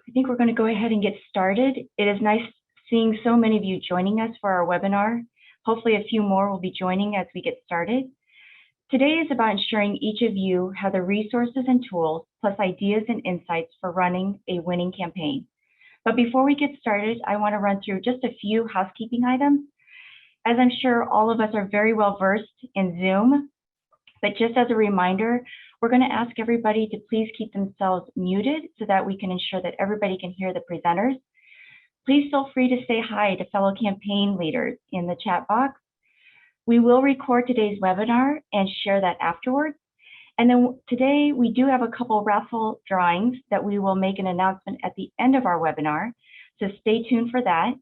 I think we're going to go ahead and get started. It is nice seeing so many of you joining us for our webinar. Hopefully a few more will be joining as we get started. Today is about ensuring each of you have the resources and tools, plus ideas and insights for running a winning campaign. But before we get started, I want to run through just a few housekeeping items. As I'm sure all of us are very well versed in Zoom, but just as a reminder, we're going to ask everybody to please keep themselves muted so that we can ensure that everybody can hear the presenters. Please feel free to say hi to fellow campaign leaders in the chat box. We will record today's webinar and share that afterwards. And then today we do have a couple raffle drawings that we will make an announcement at the end of our webinar, so stay tuned for that.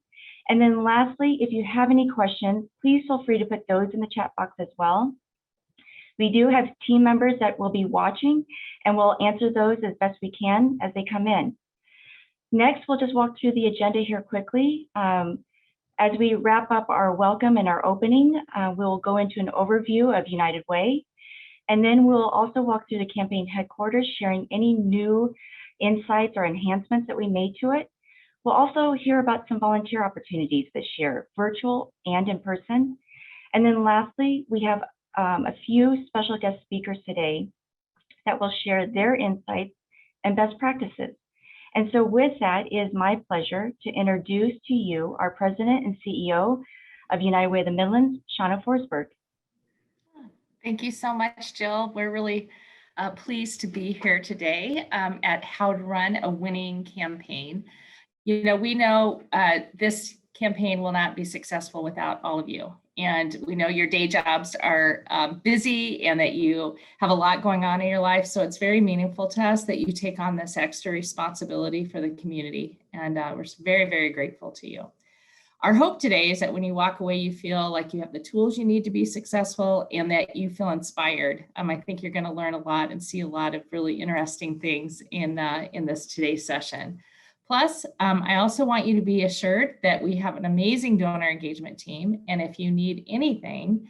And then lastly, if you have any questions, please feel free to put those in the chat box as well. We do have team members that will be watching, and we'll answer those as best we can as they come in. Next, we'll just walk through the agenda here quickly. As we wrap up our welcome and our opening, we'll go into an overview of United Way, and then we'll also walk through the campaign headquarters, sharing any new insights or enhancements that we made to it. We'll also hear about some volunteer opportunities this year, virtual and in person. And then lastly, we have a few special guest speakers today that will share their insights and best practices. And so with that, it is my pleasure to introduce to you our President and CEO of United Way of the Midlands, Shauna Forsberg. Thank you so much, Jill. We're really pleased to be here today at How to Run a Winning Campaign. You know, we know this campaign will not be successful without all of you. And we know your day jobs are busy and that you have a lot going on in your life. So it's very meaningful to us that you take on this extra responsibility for the community. And we're very, very grateful to you. Our hope today is that when you walk away, you feel like you have the tools you need to be successful and that you feel inspired. I think you're going to learn a lot and see a lot of really interesting things in this today's session. Plus, I also want you to be assured that we have an amazing donor engagement team. And if you need anything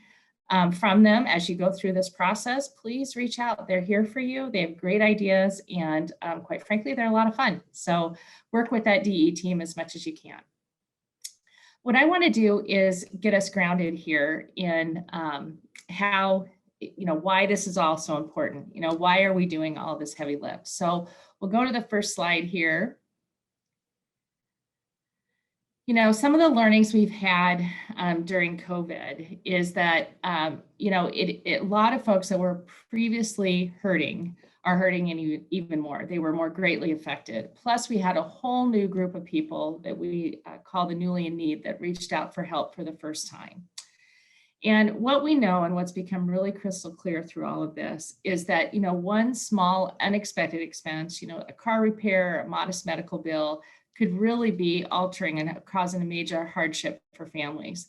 from them as you go through this process, please reach out. They're here for you. They have great ideas. And quite frankly, they're a lot of fun. So work with that DE team as much as you can. What I want to do is get us grounded here in how, why this is all so important. Why are we doing all this heavy lift? So we'll go to the first slide here. Some of the learnings we've had during COVID is that, a lot of folks that were previously hurting are hurting even more. They were more greatly affected. Plus, we had a whole new group of people that we call the newly in need that reached out for help for the first time. And what we know and what's become really crystal clear through all of this is that, one small unexpected expense, a car repair, a modest medical bill, could really be altering and causing a major hardship for families.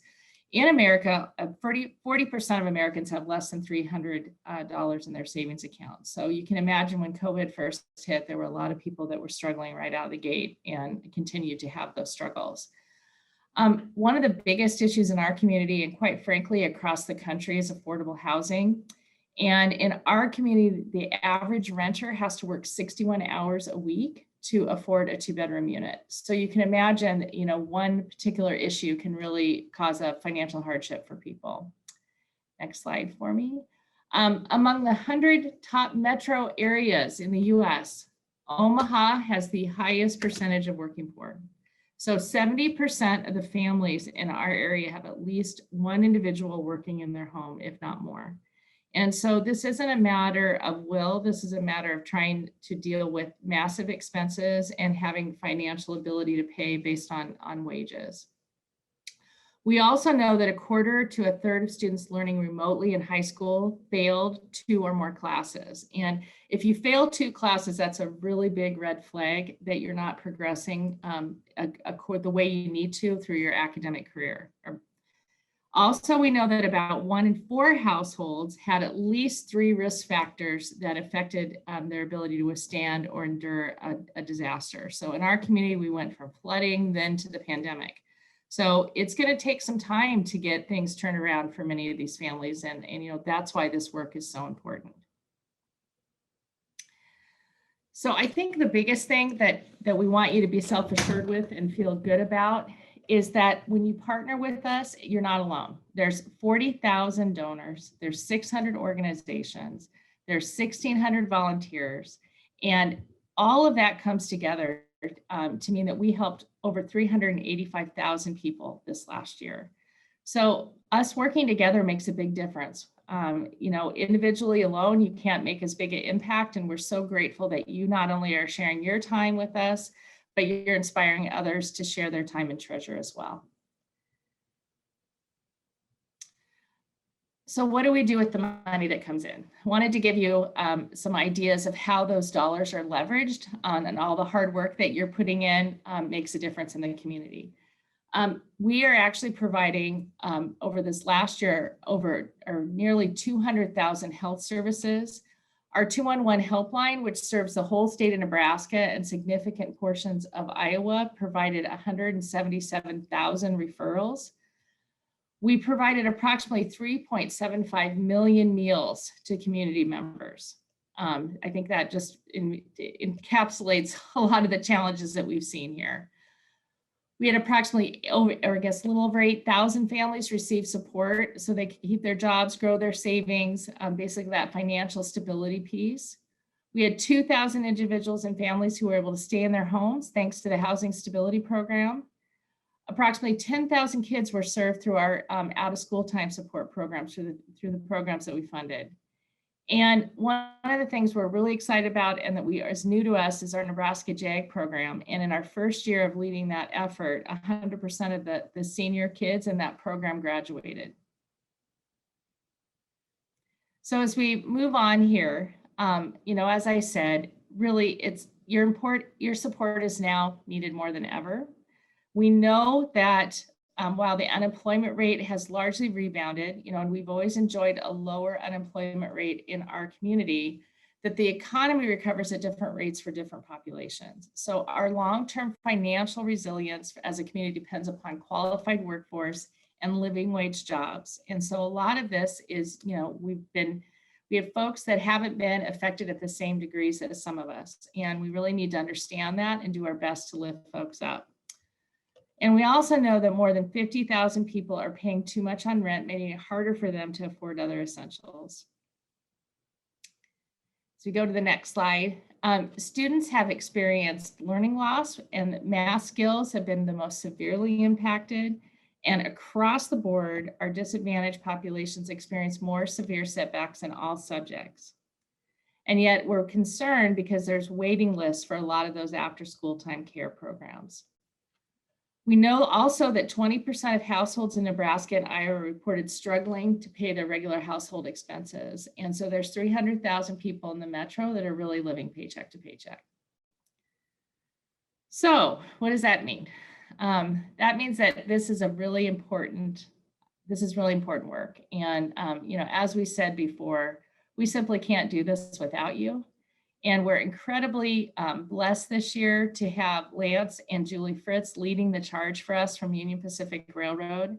In America, 40% of Americans have less than $300 in their savings account. So you can imagine when COVID first hit, there were a lot of people that were struggling right out of the gate and continue to have those struggles. One of the biggest issues in our community and quite frankly across the country is affordable housing. And in our community, the average renter has to work 61 hours a week to afford a 2-bedroom unit. So you can imagine, one particular issue can really cause a financial hardship for people. Next slide for me. Among the 100 top metro areas in the US, Omaha has the highest percentage of working poor. So 70% of the families in our area have at least one individual working in their home, if not more. And so this isn't a matter of will, this is a matter of trying to deal with massive expenses and having financial ability to pay based on wages. We also know that 1/4 to 1/3 of students learning remotely in high school failed 2 or more classes. And if you fail 2 classes, that's a really big red flag that you're not progressing the way you need to through your academic career. Also, we know that about 1 in 4 households had at least 3 risk factors that affected their ability to withstand or endure a disaster. So in our community, we went from flooding then to the pandemic. So it's going to take some time to get things turned around for many of these families. And that's why this work is so important. So I think the biggest thing that we want you to be self-assured with and feel good about is that when you partner with us, you're not alone. There's 40,000 donors, there's 600 organizations, there's 1,600 volunteers, and all of that comes together to mean that we helped over 385,000 people this last year. So us working together makes a big difference. Individually alone, you can't make as big an impact. And we're so grateful that you not only are sharing your time with us, but you're inspiring others to share their time and treasure as well. So what do we do with the money that comes in? I wanted to give you some ideas of how those dollars are leveraged and all the hard work that you're putting in makes a difference in the community. We are actually providing over this last year nearly 200,000 health services. Our 211 helpline, which serves the whole state of Nebraska and significant portions of Iowa, provided 177,000 referrals. We provided approximately 3.75 million meals to community members. I think that just encapsulates a lot of the challenges that we've seen here. We had approximately, a little over 8,000 families receive support so they can keep their jobs, grow their savings, basically that financial stability piece. We had 2,000 individuals and families who were able to stay in their homes thanks to the Housing Stability Program. Approximately 10,000 kids were served through our out of school time support programs through the programs that we funded. And one of the things we're really excited about and that is new to us is our Nebraska JAG program. And in our first year of leading that effort, 100% of the senior kids in that program graduated. So as we move on here, as I said, really your support is now needed more than ever. We know that while the unemployment rate has largely rebounded, and we've always enjoyed a lower unemployment rate in our community, that the economy recovers at different rates for different populations. So our long-term financial resilience as a community depends upon qualified workforce and living wage jobs. And so a lot of this is, we have folks that haven't been affected at the same degrees as some of us. And we really need to understand that and do our best to lift folks up. And we also know that more than 50,000 people are paying too much on rent, making it harder for them to afford other essentials. So we go to the next slide. Students have experienced learning loss, and math skills have been the most severely impacted. And across the board, our disadvantaged populations experience more severe setbacks in all subjects. And yet we're concerned because there's waiting lists for a lot of those after school time care programs. We know also that 20% of households in Nebraska and Iowa reported struggling to pay their regular household expenses. And so there's 300,000 people in the metro that are really living paycheck to paycheck. So what does that mean? That means that this is really important work. And, as we said before, we simply can't do this without you. And we're incredibly blessed this year to have Lance and Julie Fritz leading the charge for us from Union Pacific Railroad.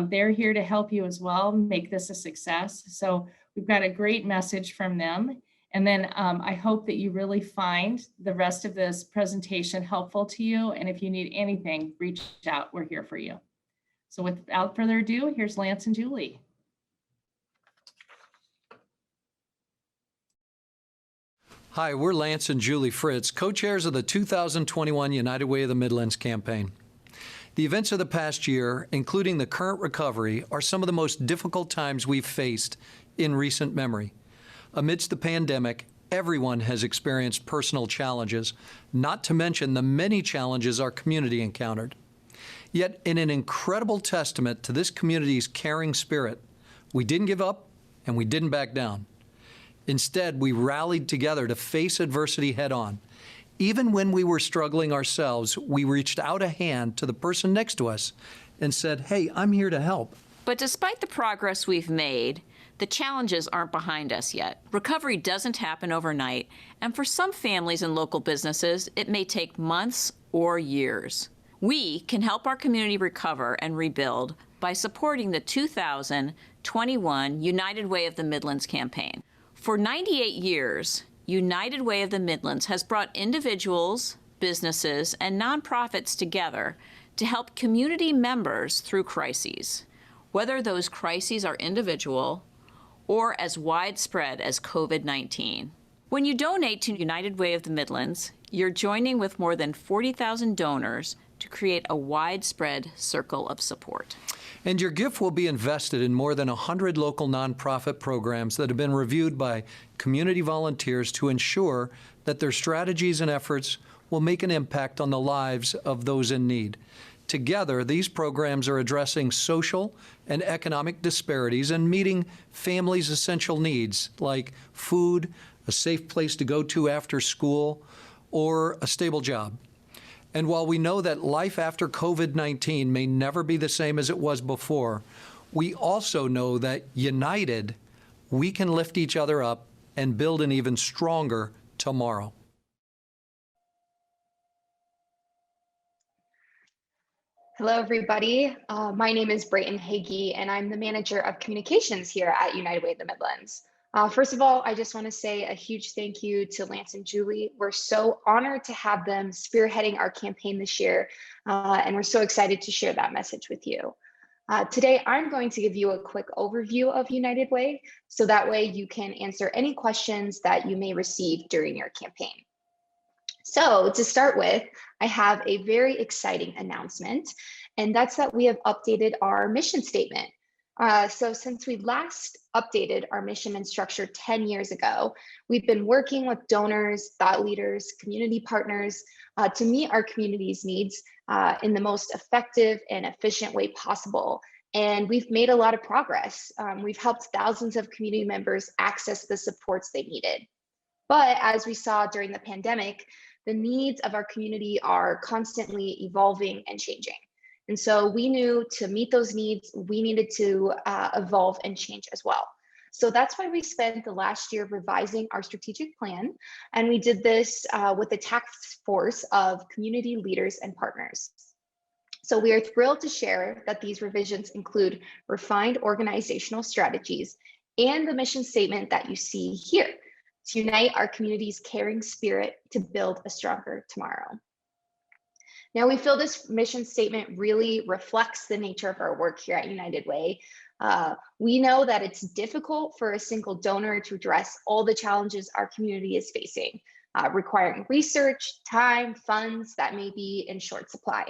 They're here to help you as well, make this a success. So we've got a great message from them. And then I hope that you really find the rest of this presentation helpful to you. And if you need anything, reach out, we're here for you. So without further ado, here's Lance and Julie. Hi, we're Lance and Julie Fritz, co-chairs of the 2021 United Way of the Midlands campaign. The events of the past year, including the current recovery, are some of the most difficult times we've faced in recent memory. Amidst the pandemic, everyone has experienced personal challenges, not to mention the many challenges our community encountered. Yet, in an incredible testament to this community's caring spirit, we didn't give up and we didn't back down. Instead, we rallied together to face adversity head-on. Even when we were struggling ourselves, we reached out a hand to the person next to us and said, "Hey, I'm here to help." But despite the progress we've made, the challenges aren't behind us yet. Recovery doesn't happen overnight, and for some families and local businesses, it may take months or years. We can help our community recover and rebuild by supporting the 2021 United Way of the Midlands campaign. For 98 years, United Way of the Midlands has brought individuals, businesses, and nonprofits together to help community members through crises, whether those crises are individual or as widespread as COVID-19. When you donate to United Way of the Midlands, you're joining with more than 40,000 donors to create a widespread circle of support. And your gift will be invested in more than 100 local nonprofit programs that have been reviewed by community volunteers to ensure that their strategies and efforts will make an impact on the lives of those in need. Together, these programs are addressing social and economic disparities and meeting families' essential needs like food, a safe place to go to after school, or a stable job. And while we know that life after COVID-19 may never be the same as it was before, we also know that united, we can lift each other up and build an even stronger tomorrow. Hello, everybody. My name is Brayton Hagee, and I'm the manager of communications here at United Way of the Midlands. First of all, I just want to say a huge thank you to Lance and Julie. We're so honored to have them spearheading our campaign this year, and we're so excited to share that message with you. Today, I'm going to give you a quick overview of United Way, so that way you can answer any questions that you may receive during your campaign. So to start with, I have a very exciting announcement, and that's that we have updated our mission statement. So since we last updated our mission and structure 10 years ago, we've been working with donors, thought leaders, community partners to meet our community's needs in the most effective and efficient way possible. And we've made a lot of progress. We've helped thousands of community members access the supports they needed. But as we saw during the pandemic, the needs of our community are constantly evolving and changing. And so we knew to meet those needs, we needed to evolve and change as well. So that's why we spent the last year revising our strategic plan. And we did this with a task force of community leaders and partners. So we are thrilled to share that these revisions include refined organizational strategies and the mission statement that you see here to unite our community's caring spirit to build a stronger tomorrow. Now, we feel this mission statement really reflects the nature of our work here at United Way. We know that it's difficult for a single donor to address all the challenges our community is facing, requiring research, time, funds that may be in short supply.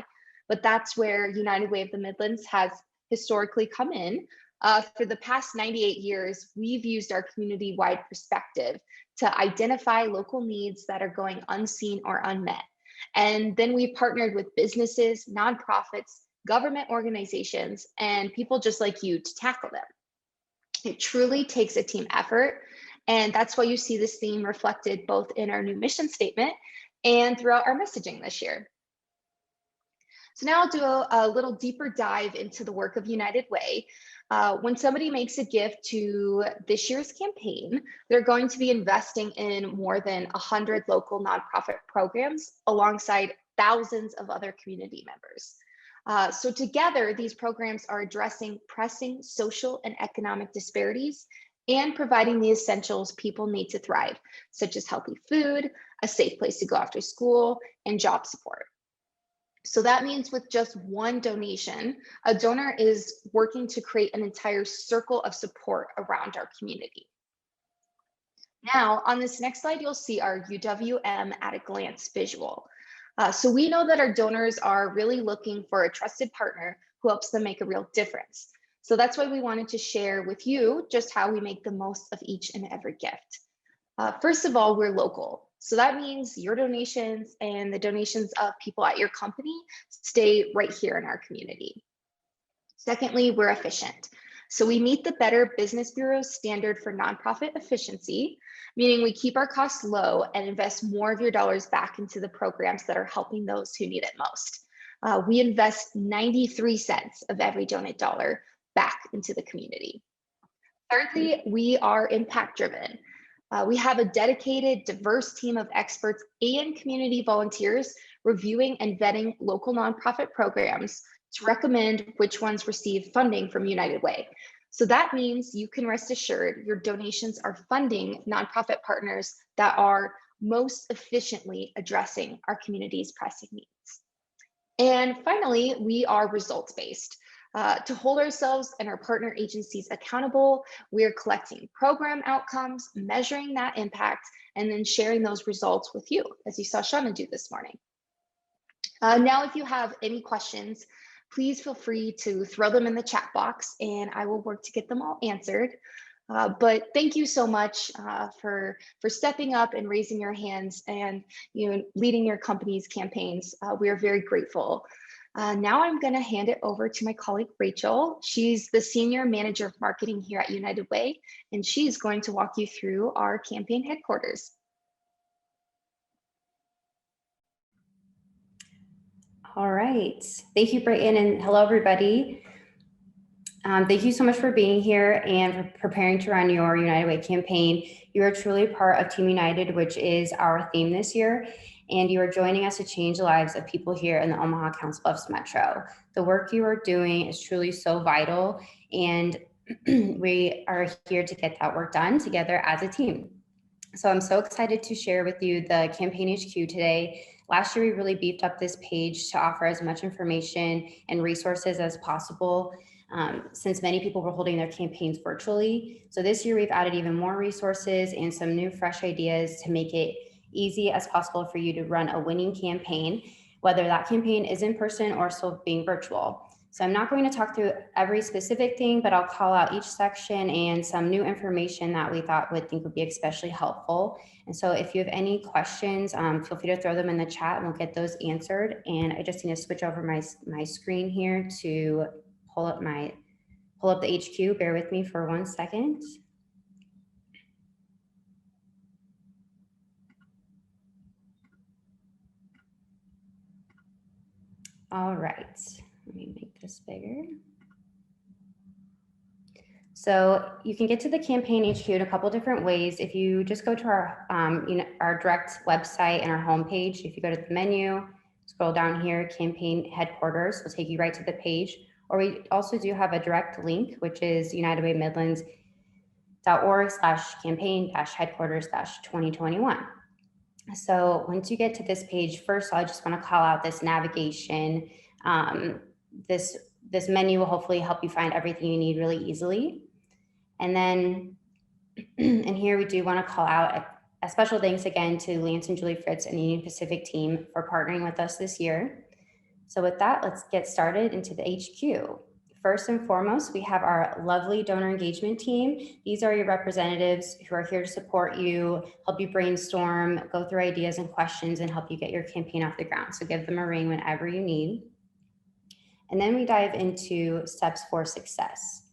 But that's where United Way of the Midlands has historically come in. For the past 98 years, we've used our community-wide perspective to identify local needs that are going unseen or unmet. And then we partnered with businesses, nonprofits, government organizations, and people just like you to tackle them. It truly takes a team effort, and that's why you see this theme reflected both in our new mission statement and throughout our messaging this year. So now I'll do a little deeper dive into the work of United Way. When somebody makes a gift to this year's campaign, they're going to be investing in more than 100 local nonprofit programs alongside thousands of other community members. So together, these programs are addressing pressing social and economic disparities and providing the essentials people need to thrive, such as healthy food, a safe place to go after school, and job support. So that means with just one donation, a donor is working to create an entire circle of support around our community. Now, on this next slide, you'll see our UWM at a glance visual. So we know that our donors are really looking for a trusted partner who helps them make a real difference. So that's why we wanted to share with you just how we make the most of each and every gift. First of all, we're local. So that means your donations and the donations of people at your company stay right here in our community. Secondly, we're efficient. So we meet the Better Business Bureau's standard for nonprofit efficiency, meaning we keep our costs low and invest more of your dollars back into the programs that are helping those who need it most. We invest 93 cents of every donate dollar back into the community. Thirdly, we are impact driven. We have a dedicated, diverse team of experts and community volunteers reviewing and vetting local nonprofit programs to recommend which ones receive funding from United Way. So that means you can rest assured your donations are funding nonprofit partners that are most efficiently addressing our community's pressing needs. And finally, we are results-based. To hold ourselves and our partner agencies accountable, we are collecting program outcomes, measuring that impact, and then sharing those results with you, as you saw Shauna do this morning. Now, if you have any questions, please feel free to throw them in the chat box and I will work to get them all answered. But thank you so much for stepping up and raising your hands and leading your company's campaigns. We are very grateful. Now I'm going to hand it over to my colleague Rachel. She's the Senior Manager of Marketing here at United Way, and she's going to walk you through our campaign headquarters. All right, thank you, Brayton, and hello, everybody. Thank you so much for being here and for preparing to run your United Way campaign. You are truly part of Team United, which is our theme this year, and you are joining us to change the lives of people here in the Omaha Council Bluffs Metro. The work you are doing is truly so vital, and we are here to get that work done together as a team. So I'm so excited to share with you the Campaign HQ today. Last year, we really beefed up this page to offer as much information and resources as possible, since many people were holding their campaigns virtually. So this year, we've added even more resources and some new fresh ideas to make it easy as possible for you to run a winning campaign, whether that campaign is in person or still being virtual. So I'm not going to talk through every specific thing, but I'll call out each section and some new information that we would be especially helpful. And so if you have any questions, feel free to throw them in the chat and we'll get those answered. And I just need to switch over my screen here to pull up the HQ. Bear with me for 1 second. All right, let me make this bigger. So you can get to the Campaign HQ in a couple different ways. If you just go to our direct website and our homepage, if you go to the menu, scroll down here, Campaign Headquarters will take you right to the page. Or we also do have a direct link, which is unitedwaymidlands.org/campaign-headquarters-2021. So once you get to this page, first, I just want to call out this navigation. This menu will hopefully help you find everything you need really easily. And then in here, we do want to call out a special thanks again to Lance and Julie Fritz and the Union Pacific team for partnering with us this year. So with that, let's get started into the HQ. First and foremost, we have our lovely donor engagement team. These are your representatives who are here to support you, help you brainstorm, go through ideas and questions, and help you get your campaign off the ground. So give them a ring whenever you need. And then we dive into steps for success.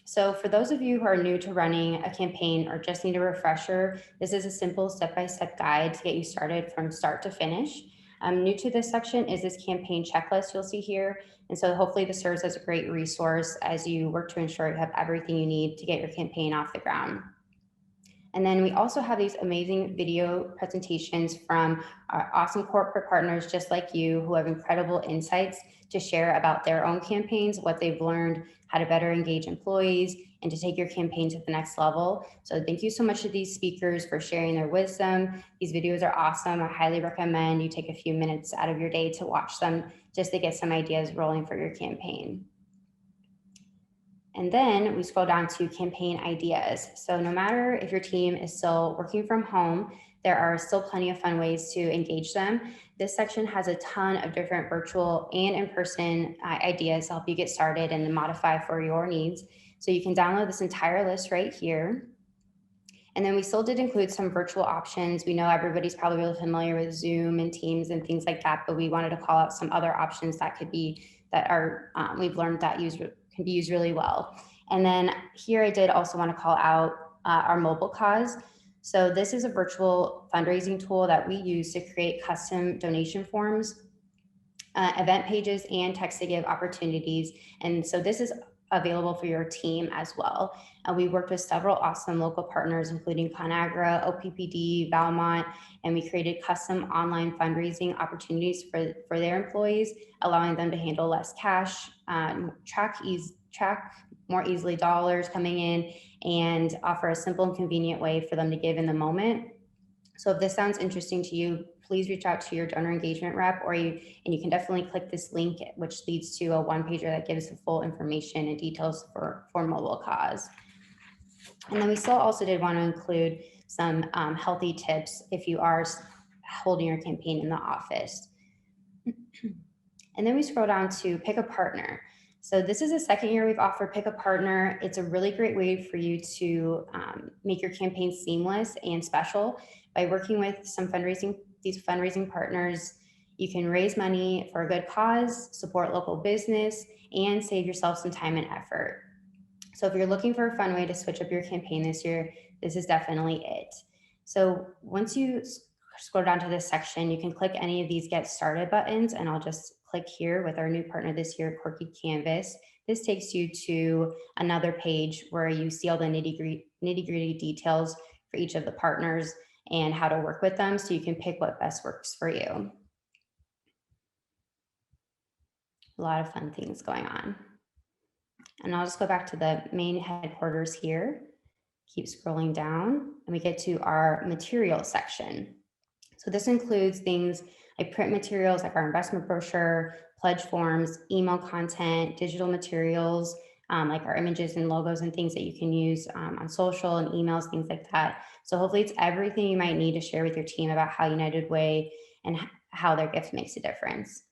So for those of you who are new to running a campaign or just need a refresher, this is a simple step-by-step guide to get you started from start to finish. New to this section is this campaign checklist you'll see here. And so hopefully this serves as a great resource as you work to ensure you have everything you need to get your campaign off the ground. And then we also have these amazing video presentations from our awesome corporate partners just like you who have incredible insights to share about their own campaigns, what they've learned, how to better engage employees, and to take your campaign to the next level. So thank you so much to these speakers for sharing their wisdom. These videos are awesome. I highly recommend you take a few minutes out of your day to watch them just to get some ideas rolling for your campaign. And then we scroll down to campaign ideas. So no matter if your team is still working from home, there are still plenty of fun ways to engage them. This section has a ton of different virtual and in-person ideas to help you get started and modify for your needs. So you can download this entire list right here. And then we still did include some virtual options. We know everybody's probably really familiar with Zoom and Teams and things like that, but we wanted to call out some other options that could be, we've learned that can be used really well. And then here I did also want to call out our mobile cause. So this is a virtual fundraising tool that we use to create custom donation forms, event pages, and text to give opportunities. And so this is available for your team as well. We worked with several awesome local partners, including ConAgra, OPPD, Valmont, and we created custom online fundraising opportunities for their employees, allowing them to handle less cash, track track more easily dollars coming in and offer a simple and convenient way for them to give in the moment. So if this sounds interesting to you, please reach out to your donor engagement rep, and you can definitely click this link, which leads to a one-pager that gives the full information and details for Mobile Cause. And then we still also did want to include some healthy tips if you are holding your campaign in the office. And then we scroll down to pick a partner. So this is the second year we've offered pick a partner. It's a really great way for you to make your campaign seamless and special by working with these fundraising partners. You can raise money for a good cause, support local business, and save yourself some time and effort. So if you're looking for a fun way to switch up your campaign this year, this is definitely it. So once you scroll down to this section, you can click any of these get started buttons, and I'll just click here with our new partner this year, Quirky Canvas. This takes you to another page where you see all the nitty-gritty details for each of the partners and how to work with them, so you can pick what best works for you. A lot of fun things going on. And I'll just go back to the main headquarters here, keep scrolling down, and we get to our materials section. So this includes things like print materials like our investment brochure, pledge forms, email content, digital materials, like our images and logos and things that you can use on social and emails, things like that. So hopefully it's everything you might need to share with your team about how United Way and how their gift makes a difference.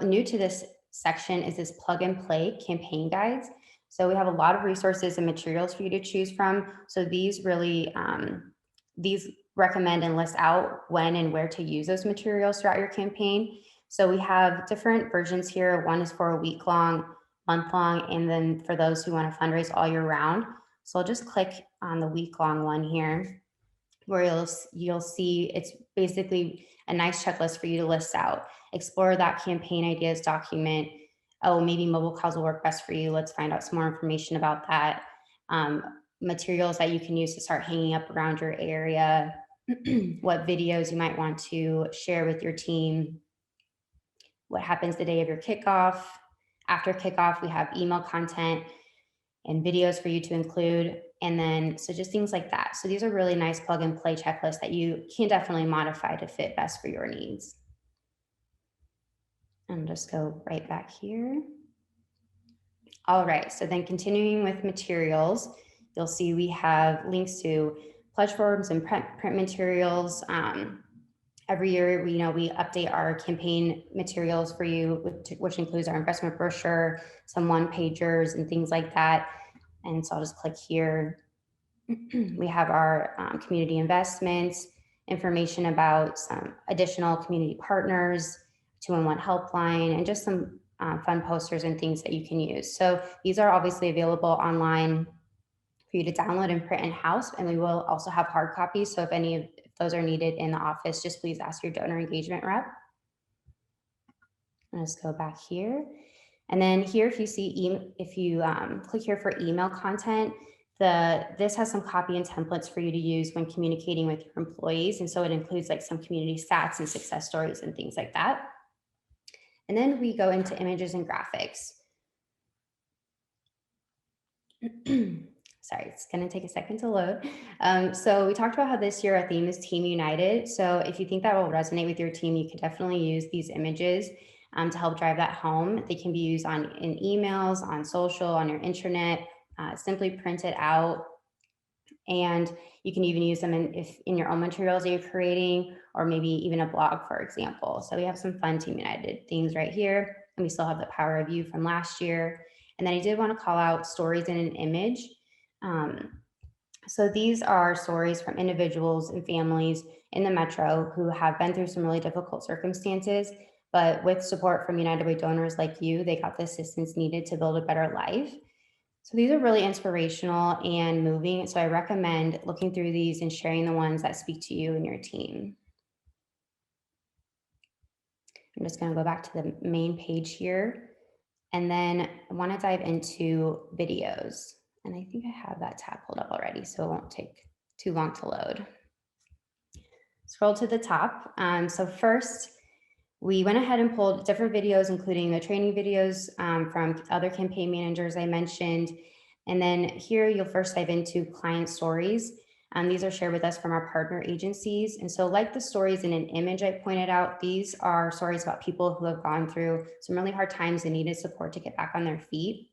New to this section is this plug and play campaign guides. So we have a lot of resources and materials for you to choose from. So these really, these recommend and list out when and where to use those materials throughout your campaign. So we have different versions here. One is for a week-long, month-long, and then for those who want to fundraise all year round. So I'll just click on the week-long one here, where you'll see it's basically a nice checklist for you to list out. Explore that campaign ideas document. Oh, maybe Mobile Cause will work best for you. Let's find out some more information about that. Materials that you can use to start hanging up around your area. What videos you might want to share with your team. What happens the day of your kickoff. After kickoff, we have email content and videos for you to include. And then, so just things like that. So these are really nice plug and play checklists that you can definitely modify to fit best for your needs. And just go right back here. All right, so then continuing with materials, you'll see we have links to pledge forms and print materials. Every year, we update our campaign materials for you, which includes our investment brochure, some one-pagers and things like that. And so I'll just click here. We have our community investments, information about some additional community partners, 211 helpline, and just some fun posters and things that you can use. So these are obviously available online for you to download and print in-house, and we will also have hard copies. So if any of those are needed in the office, just please ask your donor engagement rep. Let's go back here. And then here, if you click here for email content, this has some copy and templates for you to use when communicating with your employees. And so it includes like some community stats and success stories and things like that. And then we go into images and graphics. Sorry, it's going to take a second to load. So we talked about how this year our theme is Team United. So if you think that will resonate with your team, you can definitely use these images to help drive that home. They can be used in emails, on social, on your intranet. Simply print it out, and you can even use them in your own materials that you're creating, or maybe even a blog, for example. So we have some fun Team United themes right here, and we still have the Power of You from last year. And then I did want to call out stories in an image. So these are stories from individuals and families in the Metro who have been through some really difficult circumstances, but with support from United Way donors like you, they got the assistance needed to build a better life. So these are really inspirational and moving. So I recommend looking through these and sharing the ones that speak to you and your team. I'm just going to go back to the main page here. And then I want to dive into videos. And I think I have that tab pulled up already, so it won't take too long to load. Scroll to the top. So first, We went ahead and pulled different videos, including the training videos from other campaign managers I mentioned. And then here you'll first dive into client stories. These are shared with us from our partner agencies. And so like the stories in an image I pointed out, these are stories about people who have gone through some really hard times and needed support to get back on their feet.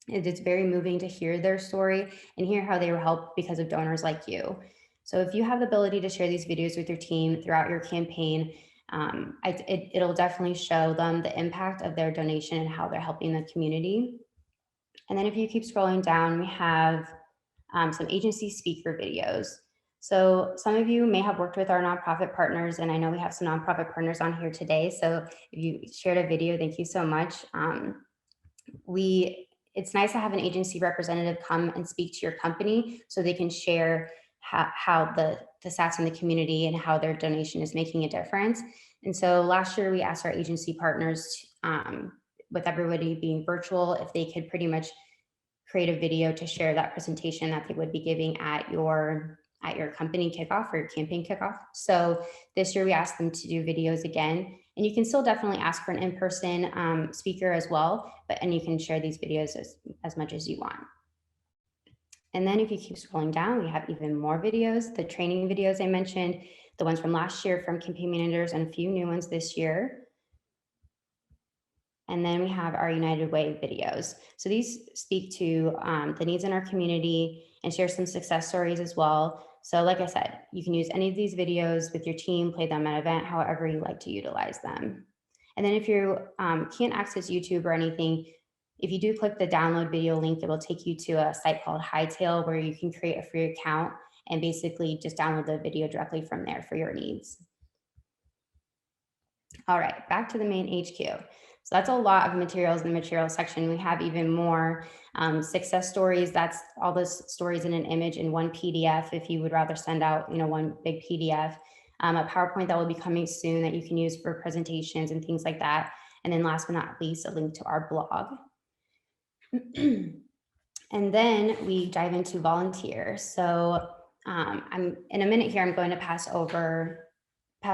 It's very moving to hear their story and hear how they were helped because of donors like you. So if you have the ability to share these videos with your team throughout your campaign, it'll definitely show them the impact of their donation and how they're helping the community. And then if you keep scrolling down, we have some agency speaker videos. So some of you may have worked with our nonprofit partners, and I know we have some nonprofit partners on here today. So if you shared a video, thank you so much. It's nice to have an agency representative come and speak to your company so they can share how the stats in the community and how their donation is making a difference. And so last year we asked our agency partners, with everybody being virtual, if they could pretty much create a video to share that presentation that they would be giving at your company kickoff or your campaign kickoff. So this year we asked them to do videos again, and you can still definitely ask for an in-person speaker as well, and you can share these videos as much as you want. And then if you keep scrolling down, we have even more videos, the training videos I mentioned, the ones from last year from campaign managers, and a few new ones this year. And then we have our United Way videos. So these speak to the needs in our community and share some success stories as well. So like I said, you can use any of these videos with your team, play them at an event, however you like to utilize them. And then if you can't access YouTube or anything, if you do click the download video link, it will take you to a site called Hightail where you can create a free account and basically just download the video directly from there for your needs. All right, back to the main HQ. So that's a lot of materials in the materials section. We have even more success stories. That's all those stories in an image in one PDF if you would rather send out, one big PDF. A PowerPoint that will be coming soon that you can use for presentations and things like that. And then last but not least, a link to our blog. And then we dive into volunteer. So I'm in a minute here, I'm going to pass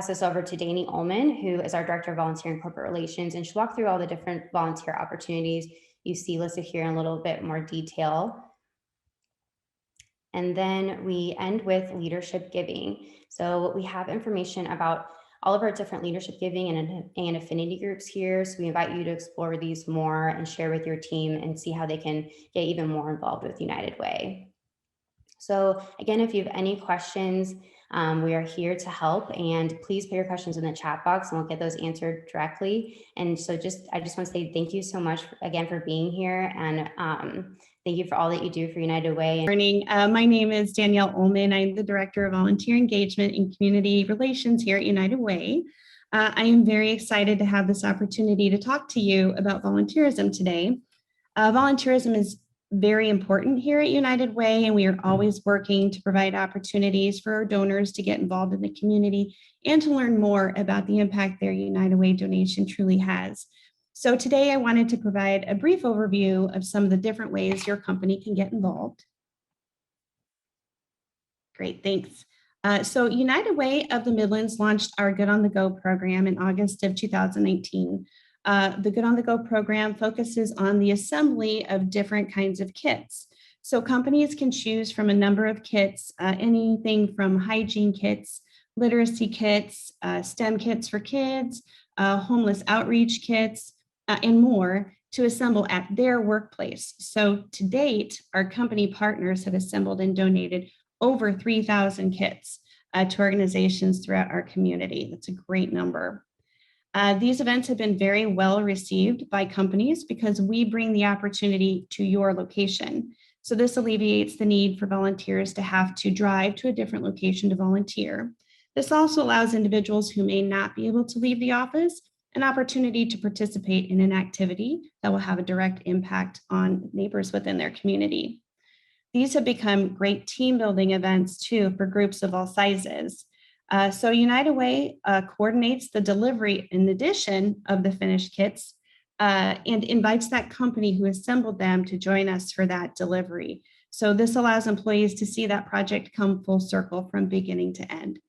this over to Danny Ullman, who is our Director of Volunteer and Corporate Relations, and she'll walk through all the different volunteer opportunities you see listed here in a little bit more detail. And then we end with leadership giving. So we have information about all of our different leadership giving and affinity groups here. So we invite you to explore these more and share with your team and see how they can get even more involved with United Way. So again, if you have any questions, we are here to help, and please put your questions in the chat box and we'll get those answered directly. And so I just want to say thank you so much again for being here, and thank you for all that you do for United Way. Good morning. My name is Danielle Ullman. I'm the Director of Volunteer Engagement and Community Relations here at United Way. I am very excited to have this opportunity to talk to you about volunteerism today. Volunteerism is very important here at United Way, and we are always working to provide opportunities for our donors to get involved in the community and to learn more about the impact their United Way donation truly has. So today I wanted to provide a brief overview of some of the different ways your company can get involved. Great, thanks. So United Way of the Midlands launched our Good on the Go program in August of 2019. The Good on the Go program focuses on the assembly of different kinds of kits. So companies can choose from a number of kits, anything from hygiene kits, literacy kits, STEM kits for kids, homeless outreach kits, and more to assemble at their workplace. So to date, our company partners have assembled and donated over 3,000 kits to organizations throughout our community. That's a great number. These events have been very well received by companies because we bring the opportunity to your location. So this alleviates the need for volunteers to have to drive to a different location to volunteer. This also allows individuals who may not be able to leave the office an opportunity to participate in an activity that will have a direct impact on neighbors within their community. These have become great team building events too for groups of all sizes. So United Way coordinates the delivery in addition of the finished kits and invites that company who assembled them to join us for that delivery. So this allows employees to see that project come full circle from beginning to end.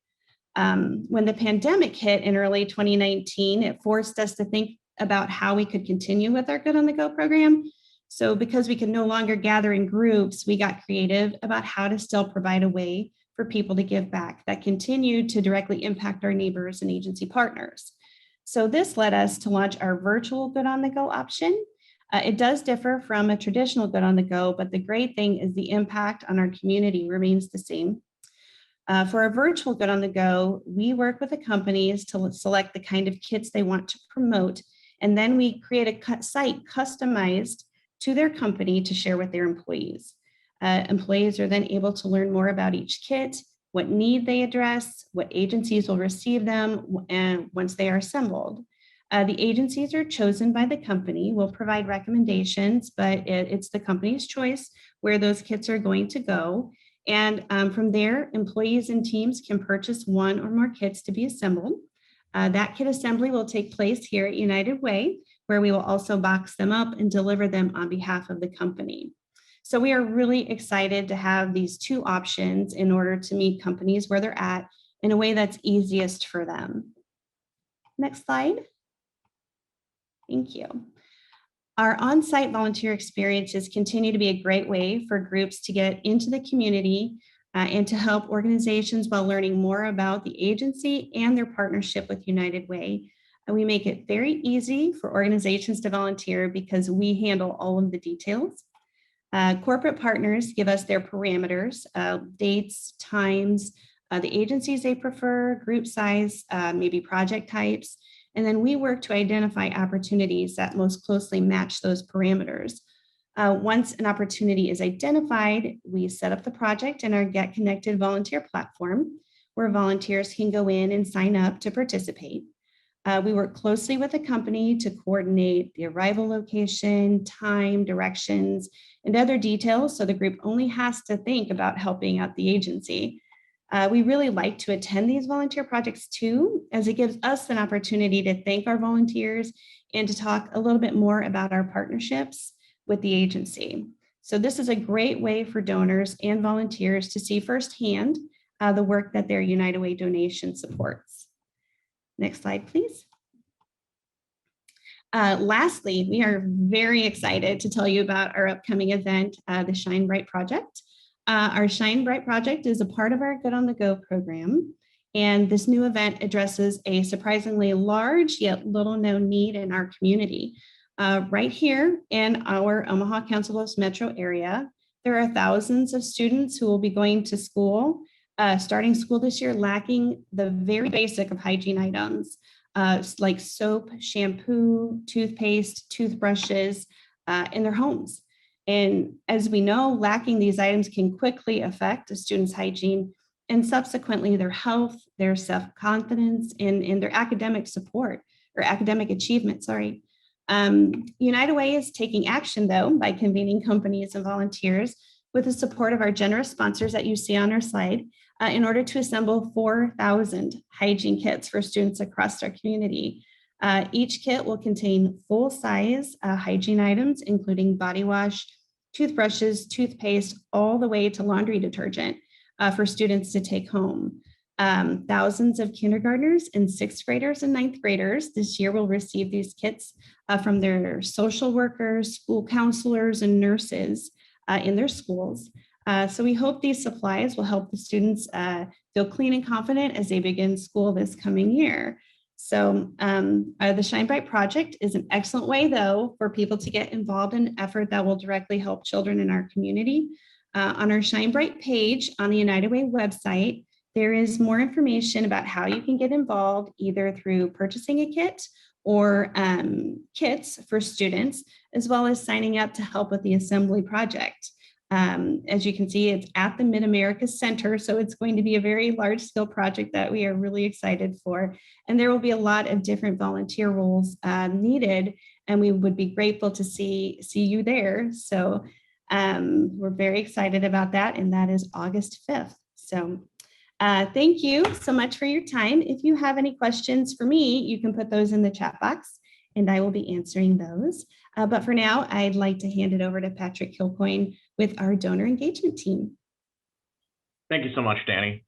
When the pandemic hit in early 2019, it forced us to think about how we could continue with our Good on the Go program. So because we could no longer gather in groups, we got creative about how to still provide a way for people to give back that continued to directly impact our neighbors and agency partners. So this led us to launch our virtual Good on the Go option. It does differ from a traditional Good on the Go, but the great thing is the impact on our community remains the same. For a virtual Good on the Go, we work with the companies to select the kind of kits they want to promote, and then we create a site customized to their company to share with their employees. Employees are then able to learn more about each kit, what need they address, what agencies will receive them, and once they are assembled. The agencies are chosen by the company, will provide recommendations, but it's the company's choice where those kits are going to go. And from there, employees and teams can purchase one or more kits to be assembled. That kit assembly will take place here at United Way, where we will also box them up and deliver them on behalf of the company. So we are really excited to have these two options in order to meet companies where they're at in a way that's easiest for them. Next slide. Thank you. Our on-site volunteer experiences continue to be a great way for groups to get into the community and to help organizations while learning more about the agency and their partnership with United Way. And we make it very easy for organizations to volunteer because we handle all of the details. Corporate partners give us their parameters, dates, times, the agencies they prefer, group size, maybe project types. And then we work to identify opportunities that most closely match those parameters. Once an opportunity is identified, we set up the project in our Get Connected volunteer platform, where volunteers can go in and sign up to participate. We work closely with the company to coordinate the arrival location, time, directions, and other details, so the group only has to think about helping out the agency. We really like to attend these volunteer projects too, as it gives us an opportunity to thank our volunteers and to talk a little bit more about our partnerships with the agency. So this is a great way for donors and volunteers to see firsthand the work that their United Way donation supports. Next slide, please. Lastly, we are very excited to tell you about our upcoming event, the Shine Bright Project. Our Shine Bright Project is a part of our Good on the Go program. And this new event addresses a surprisingly large yet little known need in our community. Right here in our Omaha Council Bluffs metro area, there are thousands of students who will be going to school, starting school this year, lacking the very basic of hygiene items like soap, shampoo, toothpaste, toothbrushes in their homes. And as we know, lacking these items can quickly affect a student's hygiene and subsequently their health, their self-confidence, and their academic support or academic achievement, sorry. United Way is taking action though by convening companies and volunteers with the support of our generous sponsors that you see on our slide in order to assemble 4,000 hygiene kits for students across our community. Each kit will contain full-size hygiene items, including body wash, toothbrushes, toothpaste, all the way to laundry detergent for students to take home. Thousands of kindergartners and sixth graders and ninth graders this year will receive these kits from their social workers, school counselors, and nurses in their schools. So we hope these supplies will help the students feel clean and confident as they begin school this coming year. So the Shine Bright Project is an excellent way, though, for people to get involved in an effort that will directly help children in our community. On our Shine Bright page on the United Way website, there is more information about how you can get involved, either through purchasing a kit or kits for students, as well as signing up to help with the assembly project. As you can see, it's at the Mid-America Center, so it's going to be a very large-scale project that we are really excited for. And there will be a lot of different volunteer roles needed, and we would be grateful to see you there. So we're very excited about that, and that is August 5th. So thank you so much for your time. If you have any questions for me, you can put those in the chat box, and I will be answering those. But for now, I'd like to hand it over to Patrick Kilcoyne with our donor engagement team. Thank you so much, Danny.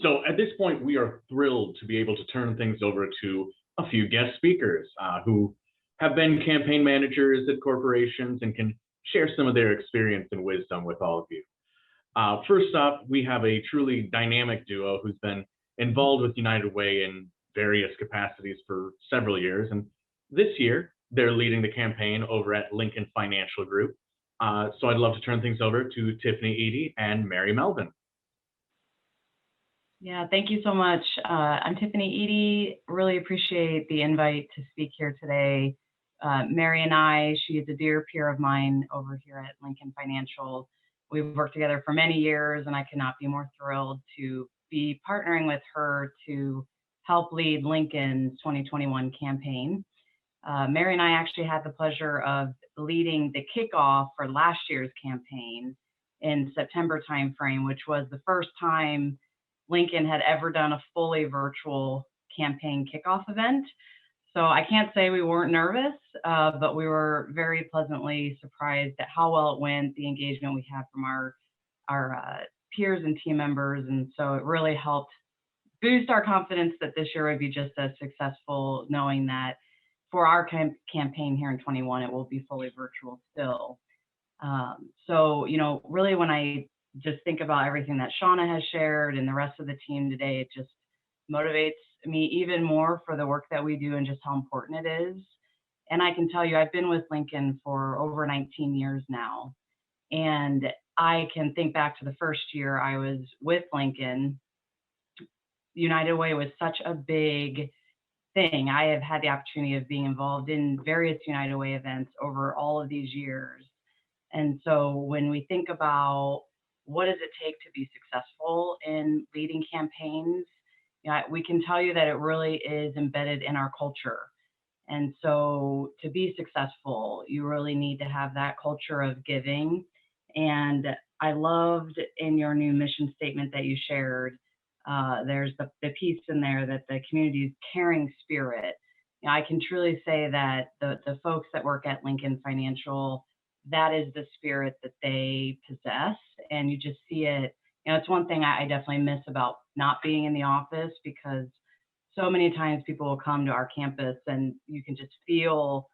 So at this point, we are thrilled to be able to turn things over to a few guest speakers who have been campaign managers at corporations and can share some of their experience and wisdom with all of you. First up, we have a truly dynamic duo who's been involved with United Way in various capacities for several years. And this year, they're leading the campaign over at Lincoln Financial Group. So I'd love to turn things over to Tiffany Eady and Mary Melvin. Yeah, thank you so much. I'm Tiffany Eady. Really appreciate the invite to speak here today. Mary and I, she is a dear peer of mine over here at Lincoln Financial. We've worked together for many years, and I could not be more thrilled to be partnering with her to help lead Lincoln's 2021 campaign. Mary and I actually had the pleasure of leading the kickoff for last year's campaign in September timeframe, which was the first time Lincoln had ever done a fully virtual campaign kickoff event. So I can't say we weren't nervous, but we were very pleasantly surprised at how well it went, the engagement we had from our peers and team members. And so it really helped boost our confidence that this year would be just as successful, knowing that for our campaign here in 21, it will be fully virtual still. So, you know, really when I just think about everything that Shauna has shared and the rest of the team today, it just motivates me even more for the work that we do and just how important it is. And I can tell you, I've been with Lincoln for over 19 years now. And I can think back to the first year I was with Lincoln. United Way was such a big thing. I have had the opportunity of being involved in various United Way events over all of these years. And so when we think about what does it take to be successful in leading campaigns, you know, we can tell you that it really is embedded in our culture. And so to be successful, you really need to have that culture of giving. And I loved in your new mission statement that you shared, there's the piece in there that the community's caring spirit. You know, I can truly say that the folks that work at Lincoln Financial, that is the spirit that they possess. And you just see it. You know, it's one thing I definitely miss about not being in the office, because so many times people will come to our campus and you can just feel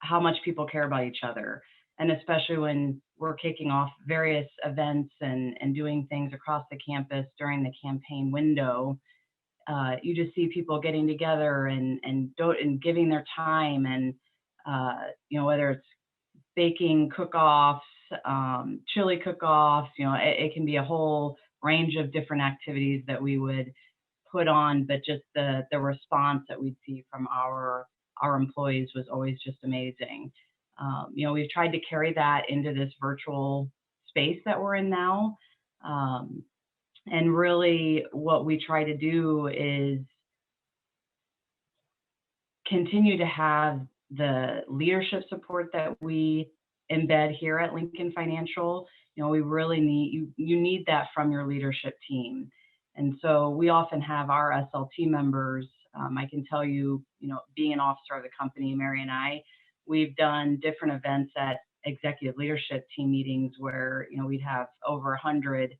how much people care about each other. And especially when we're kicking off various events and doing things across the campus during the campaign window, you just see people getting together and giving their time. And, you know, whether it's baking cook-offs, chili cook-offs, you know, it can be a whole range of different activities that we would put on, but just the response that we'd see from our employees was always just amazing. You know, we've tried to carry that into this virtual space that we're in now. And really what we try to do is continue to have the leadership support that we embed here at Lincoln Financial. You know, we really need, you need that from your leadership team. And so we often have our SLT members. I can tell you, you know, being an officer of the company, Mary and I, we've done different events at executive leadership team meetings where, you know, we'd have over 100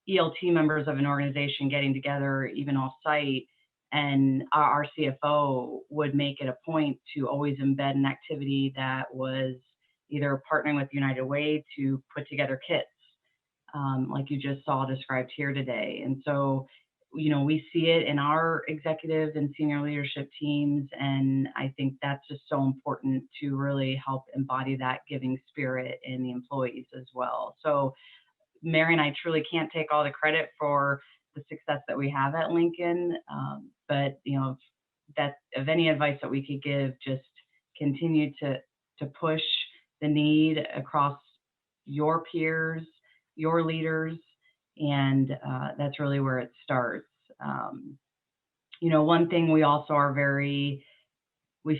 ELT members of an organization getting together, even off site. And our CFO would make it a point to always embed an activity that was either partnering with United Way to put together kits, like you just saw described here today. And so, you know, we see it in our executive and senior leadership teams. And I think that's just so important to really help embody that giving spirit in the employees as well. So Mary and I truly can't take all the credit for the success that we have at Lincoln. But, you know, that of any advice that we could give, just continue to push the need across your peers, your leaders, and that's really where it starts. You know, one thing we also are we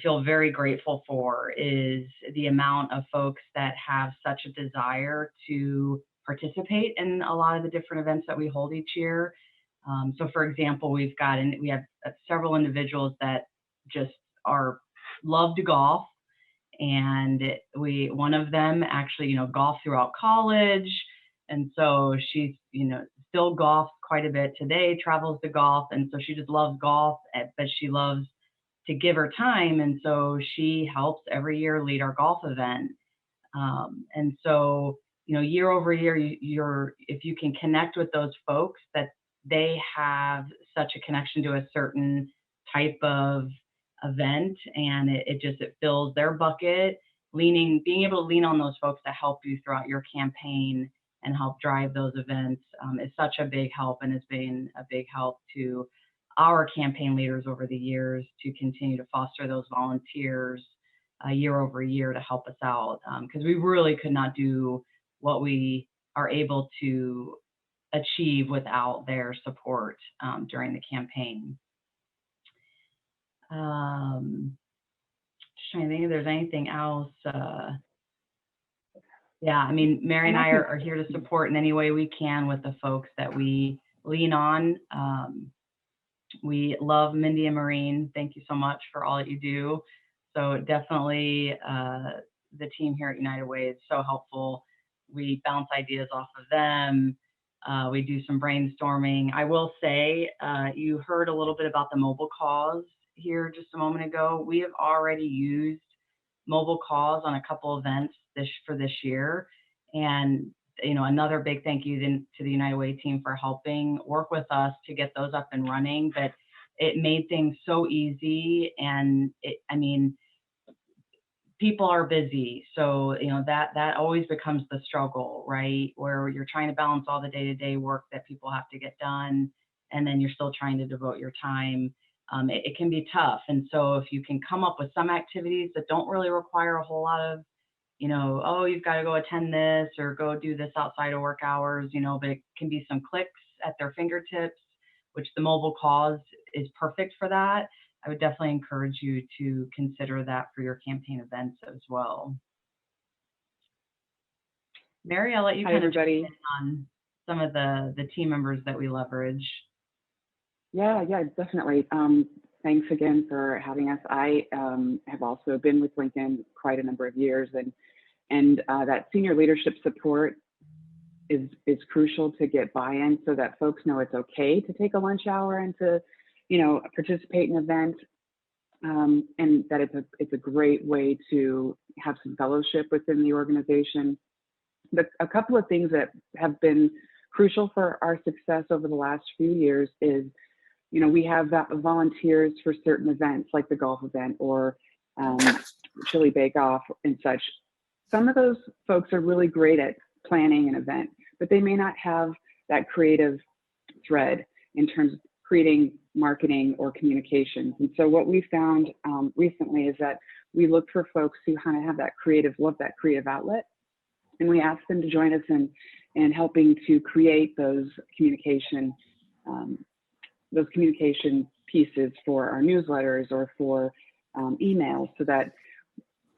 feel very grateful for is the amount of folks that have such a desire to participate in a lot of the different events that we hold each year. So for example, we have several individuals that just love to golf. And one of them actually, you know, golfed throughout college. And so she's, you know, still golfs quite a bit today, travels to golf. And so she just loves golf, but she loves to give her time. And so she helps every year lead our golf event. And so, year over year, if you can connect with those folks that they have such a connection to a certain type of event, and it fills their bucket, being able to lean on those folks to help you throughout your campaign and help drive those events is such a big help, and has been a big help to our campaign leaders over the years to continue to foster those volunteers year over year to help us out, because we really could not do what we are able to achieve without their support during the campaign. Just trying to think if there's anything else. Yeah, I mean, Mary and I are here to support in any way we can with the folks that we lean on. We love Mindy and Maureen. Thank you so much for all that you do. So definitely the team here at United Way is so helpful. We bounce ideas off of them. We do some brainstorming. I will say, you heard a little bit about the mobile calls here just a moment ago. We have already used mobile calls on a couple events for this year. And another big thank you to the United Way team for helping work with us to get those up and running. But it made things so easy, and people are busy, so that always becomes the struggle, right? Where you're trying to balance all the day-to-day work that people have to get done, and then you're still trying to devote your time. It can be tough, and so if you can come up with some activities that don't really require a whole lot of, oh, you've got to go attend this or go do this outside of work hours, but it can be some clicks at their fingertips, which the mobile calls is perfect for that. I would definitely encourage you to consider that for your campaign events as well. Mary, I'll let you kind of jump in on some of the team members that we leverage. Yeah, definitely. Thanks again for having us. I have also been with Lincoln quite a number of years, and that senior leadership support is crucial to get buy-in, so that folks know it's okay to take a lunch hour and to participate in an event, and that it's a great way to have some fellowship within the organization. But a couple of things that have been crucial for our success over the last few years is, we have volunteers for certain events like the golf event or Chili Bake Off and such. Some of those folks are really great at planning an event, but they may not have that creative thread in terms of creating marketing or communications. And so what we found recently is that we look for folks who kind of have that creative outlet, and we ask them to join us in helping to create those communication pieces for our newsletters or for emails, so that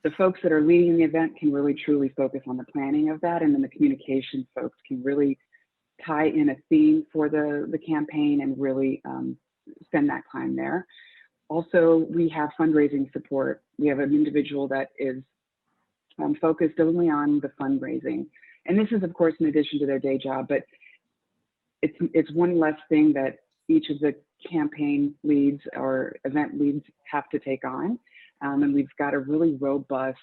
the folks that are leading the event can really truly focus on the planning of that, and then the communication folks can really tie in a theme for the campaign and really spend that time there. Also, we have fundraising support. We have an individual that is focused only on the fundraising. And this is, of course, in addition to their day job, but it's one less thing that each of the campaign leads or event leads have to take on. And we've got a really robust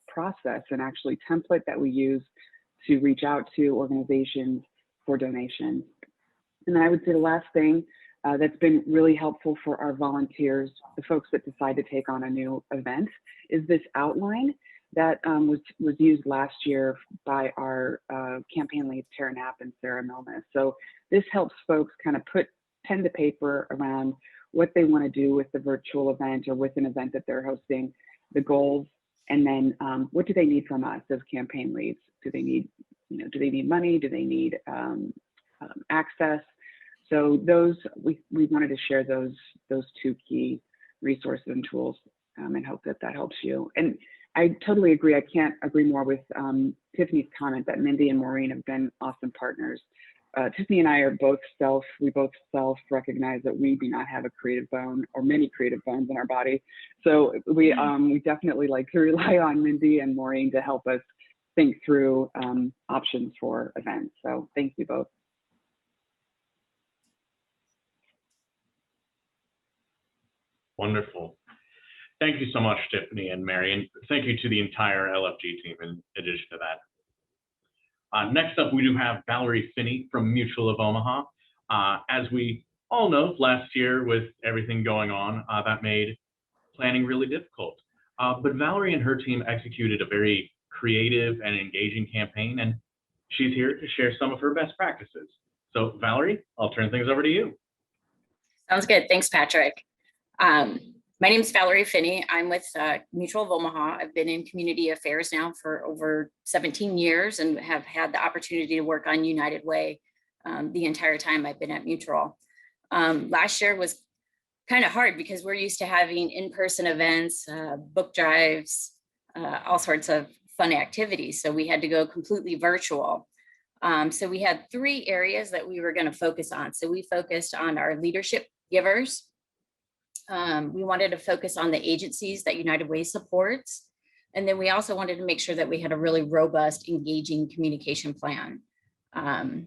process and actually template that we use to reach out to organizations for donations. And then I would say the last thing that's been really helpful for our volunteers, the folks that decide to take on a new event, is this outline that was used last year by our campaign leads, Tara Knapp and Sarah Milnes. So this helps folks kind of put pen to paper around what they want to do with the virtual event or with an event that they're hosting, the goals, and then what do they need from us as campaign leads? Do they need, do they need money? Do they need access? So those, we wanted to share those two key resources and tools and hope that helps you. And I totally agree. I can't agree more with Tiffany's comment that Mindy and Maureen have been awesome partners. Tiffany and I are both self-recognize that we do not have a creative bone or many creative bones in our body. So we definitely like to rely on Mindy and Maureen to help us think through options for events. So thank you both. Wonderful. Thank you so much, Tiffany and Mary, and thank you to the entire LFG team in addition to that. Next up, we do have Valerie Finney from Mutual of Omaha. As we all know, last year with everything going on, that made planning really difficult. But Valerie and her team executed a very creative and engaging campaign, and she's here to share some of her best practices. So Valerie, I'll turn things over to you. Sounds good. Thanks, Patrick. My name is Valerie Finney. I'm with Mutual of Omaha. I've been in community affairs now for over 17 years and have had the opportunity to work on United Way the entire time I've been at Mutual. Last year was kind of hard because we're used to having in-person events, book drives, all sorts of fun activities. So we had to go completely virtual. So we had 3 areas that we were going to focus on. So we focused on our leadership givers. We wanted to focus on the agencies that United Way supports. And then we also wanted to make sure that we had a really robust, engaging communication plan.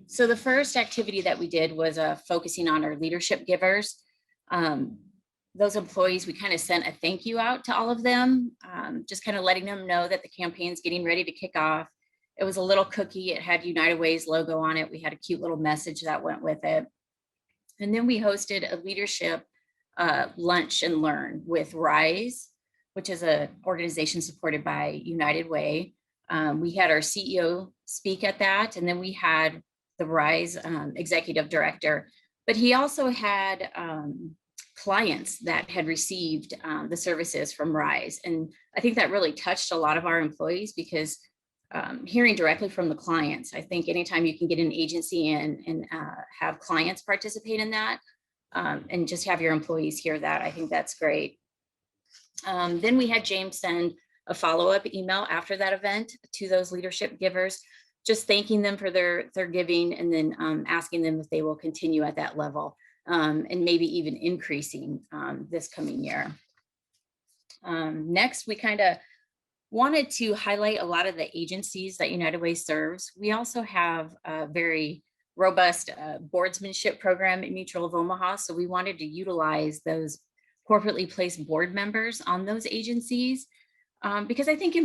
So the first activity that we did was focusing on our leadership givers. Those employees, we kind of sent a thank you out to all of them, just kind of letting them know that the campaign's getting ready to kick off. It was a little cookie. It had United Way's logo on it. We had a cute little message that went with it. And then we hosted a leadership lunch and learn with RISE, which is an organization supported by United Way. We had our CEO speak at that, and then we had the RISE executive director, but he also had clients that had received the services from RISE. And I think that really touched a lot of our employees because hearing directly from the clients, I think anytime you can get an agency in and have clients participate in that, and just have your employees hear that, I think that's great. Then we had James send a follow-up email after that event to those leadership givers, just thanking them for their giving, and then asking them if they will continue at that level, and maybe even increasing this coming year. Next, we kind of wanted to highlight a lot of the agencies that United Way serves. We also have a very robust boardsmanship program at Mutual of Omaha. So we wanted to utilize those corporately placed board members on those agencies because I think,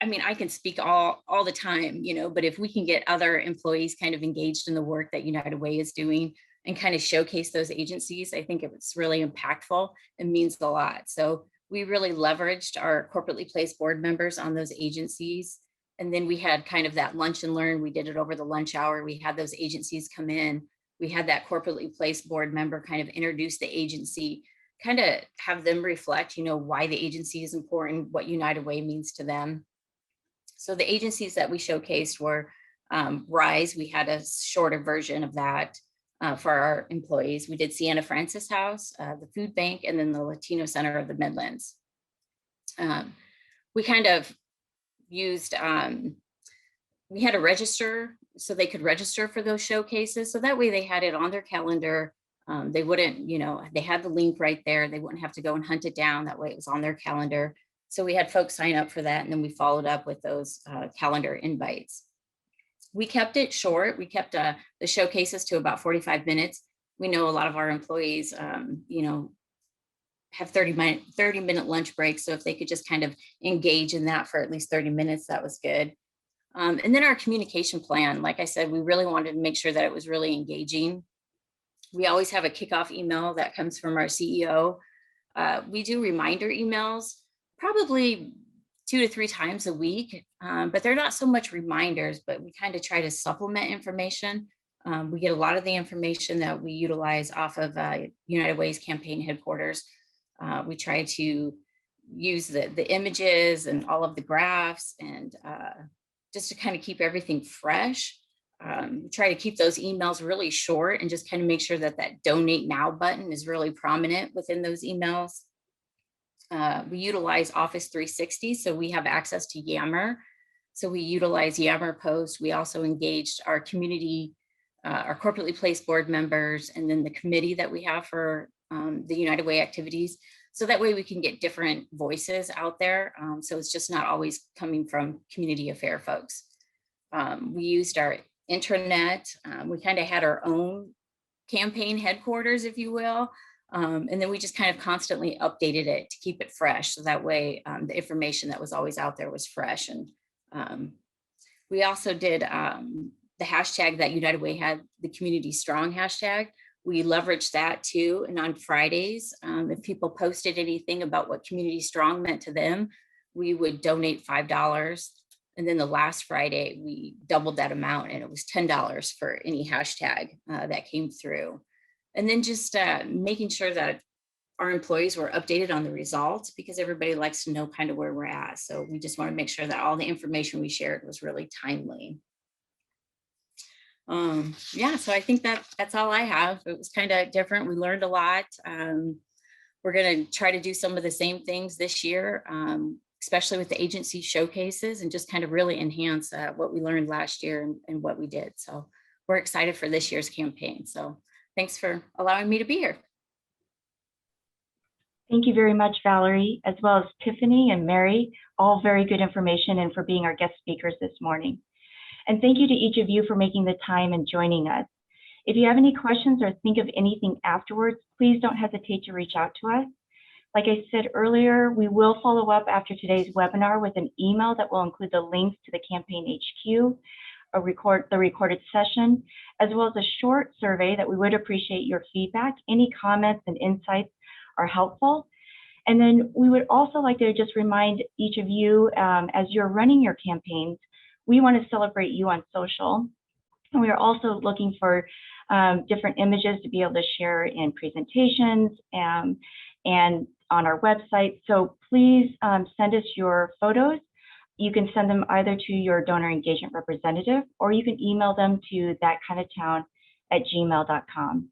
I can speak all the time, but if we can get other employees kind of engaged in the work that United Way is doing and kind of showcase those agencies, I think it's really impactful and means a lot. So we really leveraged our corporately placed board members on those agencies. And then we had kind of that lunch and learn. We did it over the lunch hour. We had those agencies come in. We had that corporately placed board member kind of introduce the agency, kind of have them reflect, why the agency is important, what United Way means to them. So the agencies that we showcased were RISE. We had a shorter version of that for our employees. We did Sienna Francis House, the Food Bank, and then the Latino Center of the Midlands. We kind of used, we had to register so they could register for those showcases. So that way they had it on their calendar. They wouldn't, they had the link right there. They wouldn't have to go and hunt it down. That way it was on their calendar. So we had folks sign up for that. And then we followed up with those calendar invites. We kept it short. We kept the showcases to about 45 minutes. We know a lot of our employees, have 30-minute lunch breaks. So if they could just kind of engage in that for at least 30 minutes, that was good. And then our communication plan, like I said, we really wanted to make sure that it was really engaging. We always have a kickoff email that comes from our CEO. We do reminder emails, probably 2 to 3 times a week, but they're not so much reminders, but we kind of try to supplement information. We get a lot of the information that we utilize off of United Way's campaign headquarters. We try to use the images and all of the graphs and just to kind of keep everything fresh. We try to keep those emails really short and just kind of make sure that that donate now button is really prominent within those emails. We utilize Office 360, so we have access to Yammer. So we utilize Yammer Post. We also engaged our community, our corporately placed board members, and then the committee that we have for the United Way activities. So that way we can get different voices out there. So it's just not always coming from community affair folks. We used our intranet. We kind of had our own campaign headquarters, if you will. And then we just kind of constantly updated it to keep it fresh. So that way the information that was always out there was fresh. And we also did the hashtag that United Way had, the Community Strong hashtag. We leveraged that too. And on Fridays, if people posted anything about what Community Strong meant to them, we would donate $5. And then the last Friday, we doubled that amount and it was $10 for any hashtag that came through. And then just making sure that our employees were updated on the results, because everybody likes to know kind of where we're at. So we just want to make sure that all the information we shared was really timely. Yeah, so I think that's all I have. It was kind of different. We learned a lot. We're going to try to do some of the same things this year, especially with the agency showcases, and just kind of really enhance what we learned last year and what we did. So we're excited for this year's campaign. So thanks for allowing me to be here. Thank you very much, Valerie, as well as Tiffany and Mary, all very good information, and for being our guest speakers this morning. And thank you to each of you for making the time and joining us. If you have any questions or think of anything afterwards, please don't hesitate to reach out to us. Like I said earlier, we will follow up after today's webinar with an email that will include the links to the Campaign HQ, the recorded session, as well as a short survey that we would appreciate your feedback. Any comments and insights are helpful. And then we would also like to just remind each of you, as you're running your campaigns, we want to celebrate you on social. And we are also looking for different images to be able to share in presentations and on our website. So please send us your photos. You can send them either to your donor engagement representative, or you can email them to thatkindoftown@gmail.com.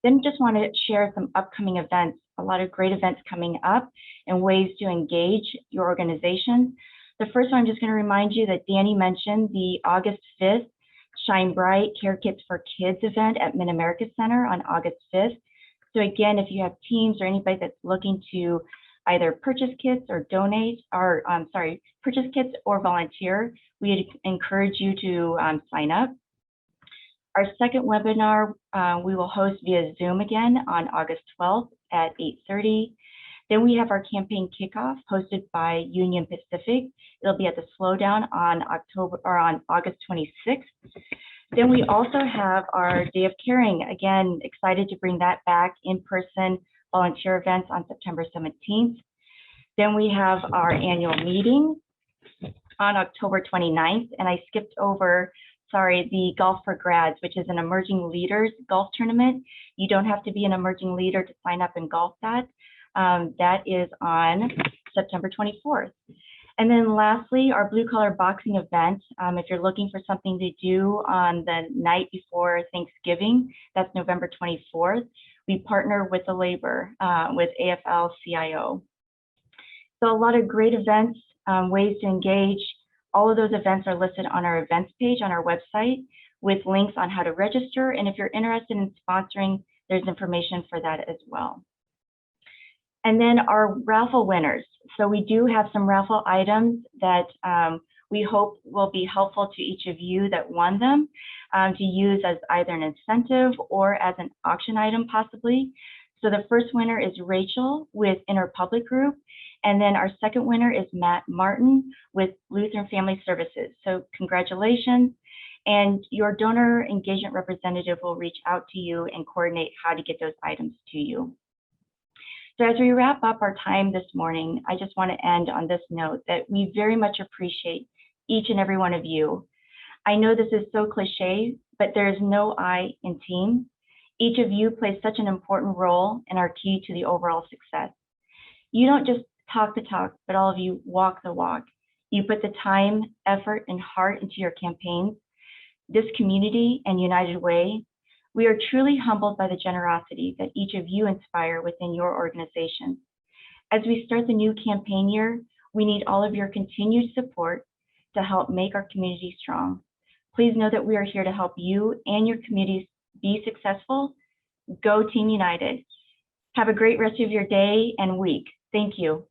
Then just want to share some upcoming events, a lot of great events coming up and ways to engage your organization. The first one, I'm just going to remind you that Danny mentioned the August 5th Shine Bright Care Kits for Kids event at Mid-America Center on August 5th. So again, if you have teams or anybody that's looking to either purchase kits or donate, or purchase kits or volunteer, we encourage you to sign up. Our second webinar, we will host via Zoom again on August 12th at 8:30. Then we have our campaign kickoff hosted by Union Pacific. It'll be at the Slowdown on August 26th. Then we also have our Day of Caring. Again, excited to bring that back, in-person volunteer events on September 17th. Then we have our annual meeting on October 29th. And I skipped over, sorry, the Golf for Grads, which is an emerging leaders golf tournament. You don't have to be an emerging leader to sign up and golf that. That is on September 24th. And then lastly, our blue collar boxing event. If you're looking for something to do on the night before Thanksgiving, that's November 24th. We partner with the labor, with AFL-CIO. So a lot of great events, ways to engage. All of those events are listed on our events page on our website with links on how to register. And if you're interested in sponsoring, there's information for that as well. And then our raffle winners. So we do have some raffle items that we hope will be helpful to each of you that won them to use as either an incentive or as an auction item possibly. So the first winner is Rachel with Interpublic Group. And then our second winner is Matt Martin with Lutheran Family Services. So congratulations. And your donor engagement representative will reach out to you and coordinate how to get those items to you. So as we wrap up our time this morning, I just want to end on this note that we very much appreciate each and every one of you. I know this is so cliche, but there is no I in team. Each of you plays such an important role and are key to the overall success. You don't just talk the talk, but all of you walk the walk. You put the time, effort, and heart into your campaigns. This community and United Way, we are truly humbled by the generosity that each of you inspire within your organization. As we start the new campaign year, we need all of your continued support to help make our community strong. Please know that we are here to help you and your communities be successful. Go Team United. Have a great rest of your day and week. Thank you.